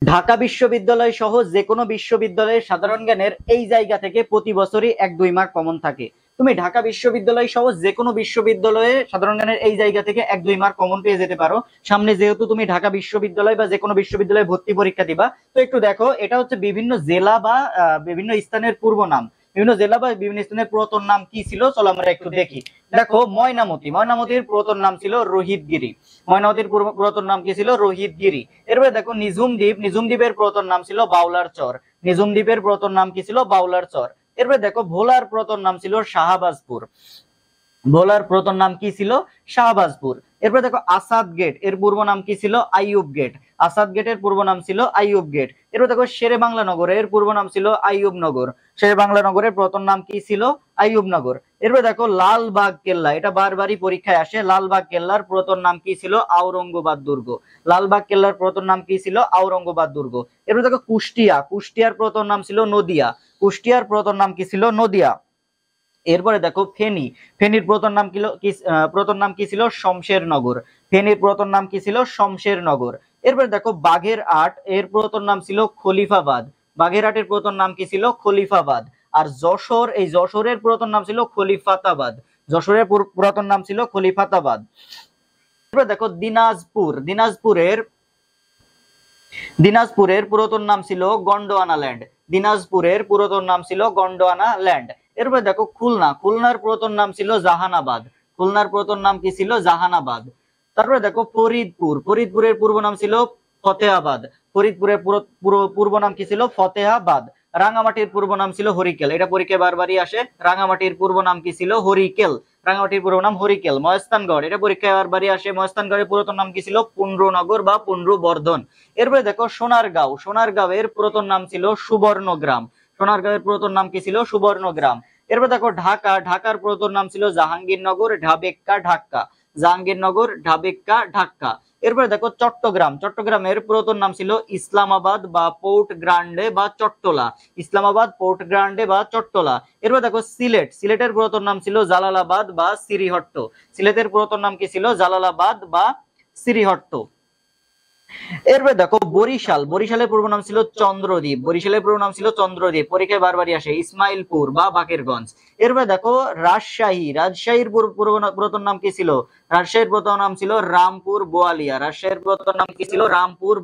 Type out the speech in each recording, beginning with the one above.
ঢাকা বিশ্ববিদ্যালয় সহ যে কোনো বিশ্ববিদ্যালয়ের সাধারণ জ্ঞানের এই জায়গা থেকে প্রতি বছরই 1-2 মার্ক কমন থাকে। তুমি ঢাকা বিশ্ববিদ্যালয় সহ যে কোনো বিশ্ববিদ্যালয়ে সাধারণ জ্ঞানের এই জায়গা থেকে 1-2 মার্ক কমন পেয়ে যেতে পারো। সামনে যেহেতু তুমি ঢাকা বিশ্ববিদ্যালয় বা যে কোনো বিশ্ববিদ্যালয়ে ভর্তি পরীক্ষা দিবা, তো একটু দেখো, এটা হচ্ছে বিভিন্ন জেলা বা বিভিন্ন স্থানের পূর্ব নাম। বিভিন্ন জেলা বা বিভিন্ন স্থানের পুরাতন নাম কি ছিল, চলো আমরা একটু দেখি। দেখো, ময়নামতির পুরাতন নাম ছিল রোহিতগিরি। ময়নামতির পুরাতন নাম কি ছিল? রোহিতগিরি। এরপরে দেখো নিঝুমদ্বীপের পুরাতন নাম ছিল বাউলার চর। নিঝুমদ্বীপের পুরাতন নাম কি ছিল? বাউলার চর। এরপরে দেখো, ভোলার পুরাতন নাম ছিল শাহবাজপুর। ভোলার পুরাতন নাম কি ছিল? শাহবাজপুর। এরপরে দেখো, আসাদ গেট এর পূর্ব নাম কি ছিল? আইয়ুব গেট। আসাদ গেটের পূর্ব নাম ছিল আইয়ুব গেট। এরপর দেখো, শেরে বাংলা নগর এর পূর্ব নাম ছিল আইয়ুব নগর। শেরে বাংলা নগরের পুরাতন নাম কি ছিল? আইয়ুব নগর। এরপর দেখো, লালবাগ কেল্লা, এটা বারবারই পরীক্ষায় আসে। লালবাগ কেল্লার পুরাতন নাম কি ছিল? আওরঙ্গাবাদ দুর্গ। লালবাগ কেল্লার পুরাতন নাম কি ছিল? আওরঙ্গাবাদ দুর্গ। এরপর দেখো, কুষ্টিয়ার পুরাতন নাম ছিল নদিয়া। কুষ্টিয়ার পুরাতন নাম কি ছিল? নদিয়া। এরপরে দেখো, ফেনীর পুরাতন নাম কি ছিল? শমশেরনগর। ফেনীর পুরাতন নাম কি ছিল? শমশেরনগর। এরপরে দেখো, বাগেরহাট এর পুরাতন নাম ছিল খলিফাবাদ। বাগেরহাটের পুরাতন নাম কি ছিল? খলিফাবাদ। আর যশোরের পুরাতন নাম ছিল খলিফাতাবাদ। যশোরের পুরাতন নাম ছিল খলিফাতাবাদ। এরপরে দেখো, দিনাজপুরের পুরাতন নাম ছিল গন্ডোয়ানা ল্যান্ড। দিনাজপুরের পুরাতন নাম ছিল গন্ডোয়ানা ল্যান্ড। এরপরে দেখো, খুলনার পুরাতন নাম ছিল জাহানাবাদ। খুলনার পুরাতন নাম কি ছিল? জাহানাবাদ। তারপরে দেখো, ফরিদপুরের পূর্ব নাম ছিল ফতেহাবাদ। ফরিদপুরের পূর্ব নাম কি ছিল? ফতেহাবাদ। রাঙামাটির পূর্ব নাম ছিল হরিকেল। এটা পরীক্ষায় বারবারই আসে। রাঙামাটির পূর্ব নাম কি ছিল? হরিকেল। রাঙামাটির পূর্ব নাম হরিকেল। মহেস্তানগড়, এটা পরীক্ষায় বারবারই আসে। মহেস্তানগড়ের পুরাতন নাম কি ছিল? পুন্ড্রনগর বা পুন্ড্রবর্ধন। এরপরে দেখো, সোনারগাঁওয়ের পুরাতন নাম ছিল সুবর্ণগ্রাম। সোনারগাঁওয়ের পুরাতন নাম কি ছিল? সুবর্ণগ্রাম। এরপর দেখো, ঢাকার পুরাতন নাম ছিল জাহাঙ্গীরনগর ঢাকা। জাহাঙ্গীরনগর ঢাকা। এরপরে দেখো, চট্টগ্রামের পুরাতন নাম ছিল ইসলামাবাদ বা পোর্ট গ্রান্ডে বা চট্টলা। ইসলামাবাদ, পোর্ট গ্রান্ডে বা চট্টলা। এরপর দেখো, সিলেটের পুরাতন নাম ছিল জালালাবাদ বা সিরিহট্ট। সিলেটের পুরাতন নাম কি ছিল? জালালাবাদ বা সিরিহট্ট। এরপরে দেখো, বরিশালের পূর্ব নাম ছিল চন্দ্রদ্বীপ। পরীক্ষায় বারবারই আসে। ইসমাইলপুর বা বাকেরগঞ্জ। এরপরে দেখো, রাজশাহীর পুরাতন নাম কি ছিল? রাজশাহীর পুরাতন নাম ছিল রামপুর বোয়ালিয়া। রাজশাহীর পুরাতন নাম কি ছিল? রামপুর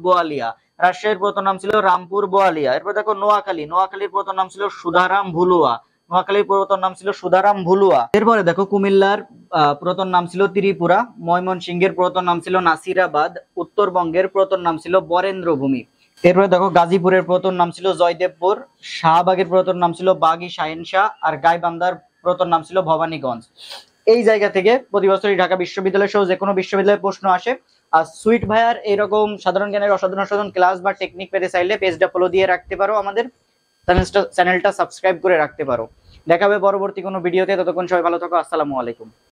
বোয়ালিয়া। এরপর দেখো, নোয়াখালীর পুরাতন নাম ছিল সুধারাম ভুলুয়া। এরপরে দেখো, কুমিল্লার পুরাতন নাম ছিল ত্রিপুরা। ময়মনসিংহের পুরাতন নাম ছিল নাসিরাবাদ। উত্তরবঙ্গের পুরাতন নাম ছিল বরেন্দ্রভূমি। এরপরে দেখো, গাজীপুরের পুরাতন নাম ছিল জয়দেবপুর। শাহবাগের পুরাতন নাম ছিল বাগী শাহিন শাহ। আর গাইবান্ধার পুরাতন নাম ছিল ভবানীগঞ্জ। এই জায়গা থেকে প্রতি বছরই ঢাকা বিশ্ববিদ্যালয় সহ যে কোনো বিশ্ববিদ্যালয়ের প্রশ্ন আসে। আর সুইট ভাইয়ার এরকম সাধারণ জ্ঞানের অসাধারণ ক্লাস বা টেকনিক পেতে চাইলে পেজটা ফলো দিয়ে রাখতে পারো, আমাদের চ্যানেলটা সাবস্ক্রাইব করে রাখতে পারো। দেখা হবে পরবর্তী কোনো ভিডিওতে। ততক্ষণ সবাই ভালো থাকো। আসসালামু আলাইকুম।